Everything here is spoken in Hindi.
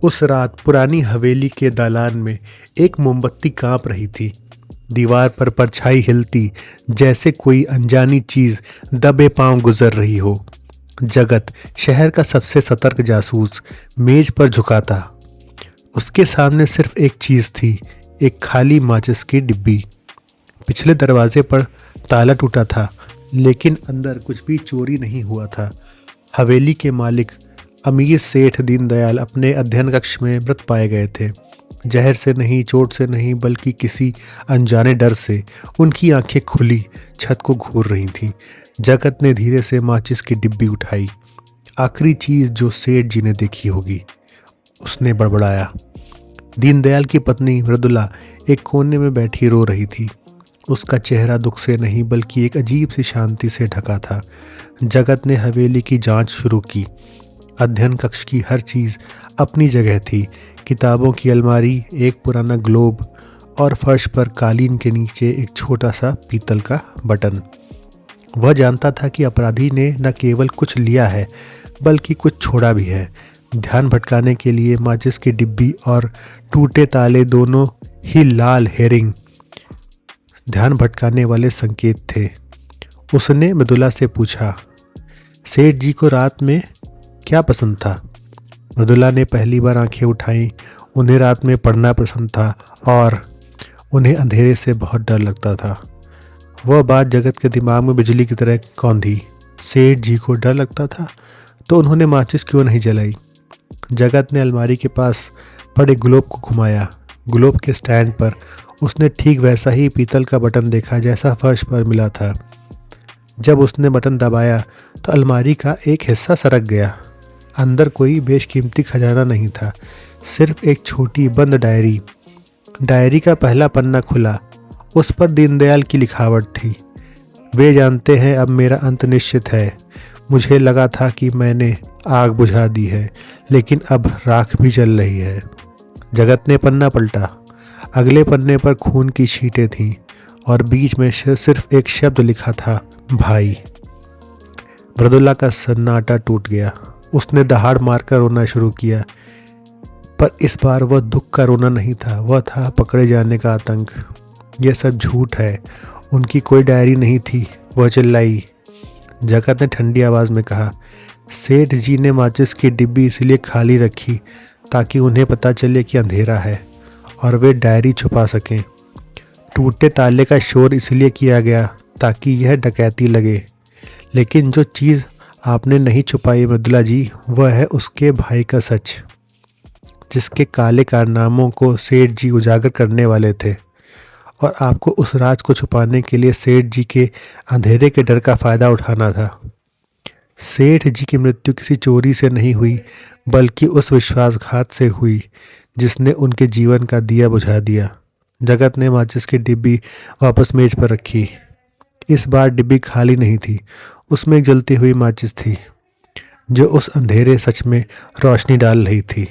उस रात पुरानी हवेली के दालान में एक मोमबत्ती कांप रही थी। दीवार पर परछाई हिलती जैसे कोई अनजानी चीज दबे पांव गुजर रही हो। जगत, शहर का सबसे सतर्क जासूस, मेज पर झुका था। उसके सामने सिर्फ एक चीज थी, एक खाली माचिस की डिब्बी। पिछले दरवाजे पर ताला टूटा था, लेकिन अंदर कुछ भी चोरी नहीं हुआ था। हवेली के मालिक अमीर सेठ दीनदयाल अपने अध्ययन कक्ष में मृत पाए गए थे। जहर से नहीं, चोट से नहीं, बल्कि किसी अनजाने डर से। उनकी आंखें खुली छत को घूर रही थीं। जगत ने धीरे से माचिस की डिब्बी उठाई। आखिरी चीज जो सेठ जी ने देखी होगी। उसने बड़बड़ाया। दीनदयाल की पत्नी मृदुला एक कोने में बैठी रो रही थी। उसका चेहरा दुख से नहीं, बल्कि एक अजीब सी शांति से ढका था। जगत ने हवेली की जांच शुरू की। अध्ययन कक्ष की हर चीज़ अपनी जगह थी। किताबों की अलमारी, एक पुराना ग्लोब और फर्श पर कालीन के नीचे एक छोटा सा पीतल का बटन। वह जानता था कि अपराधी ने न केवल कुछ लिया है, बल्कि कुछ छोड़ा भी है। ध्यान भटकाने के लिए माचिस की डिब्बी और टूटे ताले दोनों ही लाल हेरिंग, ध्यान भटकाने वाले संकेत थे। उसने मृदुला से पूछा, सेठ जी को रात में क्या पसंद था? मृदुला ने पहली बार आंखें उठाईं। उन्हें रात में पढ़ना पसंद था और उन्हें अंधेरे से बहुत डर लगता था। वह बात जगत के दिमाग में बिजली की तरह कौंधी। सेठ जी को डर लगता था तो उन्होंने माचिस क्यों नहीं जलाई? जगत ने अलमारी के पास पड़े ग्लोब को घुमाया। ग्लोब के स्टैंड पर उसने ठीक वैसा ही पीतल का बटन देखा जैसा फर्श पर मिला था। जब उसने बटन दबाया तो अलमारी का एक हिस्सा सरक गया। अंदर कोई बेशकीमती खजाना नहीं था, सिर्फ एक छोटी बंद डायरी। डायरी का पहला पन्ना खुला। उस पर दीनदयाल की लिखावट थी, वे जानते हैं अब मेरा अंत निश्चित है। मुझे लगा था कि मैंने आग बुझा दी है, लेकिन अब राख भी जल रही है। जगत ने पन्ना पलटा। अगले पन्ने पर खून की छींटें थीं और बीच में सिर्फ एक शब्द लिखा था, भाई। मृदुला का सन्नाटा टूट गया। उसने दहाड़ मारकर रोना शुरू किया, पर इस बार वह दुख का रोना नहीं था, वह था पकड़े जाने का आतंक। यह सब झूठ है, उनकी कोई डायरी नहीं थी, वह चिल्लाई। जगत ने ठंडी आवाज में कहा, सेठ जी ने माचिस की डिब्बी इसलिए खाली रखी ताकि उन्हें पता चले कि अंधेरा है और वे डायरी छुपा सकें। टूटे ताले का शोर इसलिए किया गया ताकि यह डकैती लगे। लेकिन जो चीज़ आपने नहीं छुपाई मृदुला जी, वह है उसके भाई का सच, जिसके काले कारनामों को सेठ जी उजागर करने वाले थे। और आपको उस राज को छुपाने के लिए सेठ जी के अंधेरे के डर का फ़ायदा उठाना था। सेठ जी की मृत्यु किसी चोरी से नहीं हुई, बल्कि उस विश्वासघात से हुई जिसने उनके जीवन का दिया बुझा दिया। जगत ने माचिस की डिब्बी वापस मेज पर रखी। इस बार डिब्बी खाली नहीं थी, उसमें एक जलती हुई माचिस थी जो उस अंधेरे सच में रोशनी डाल रही थी।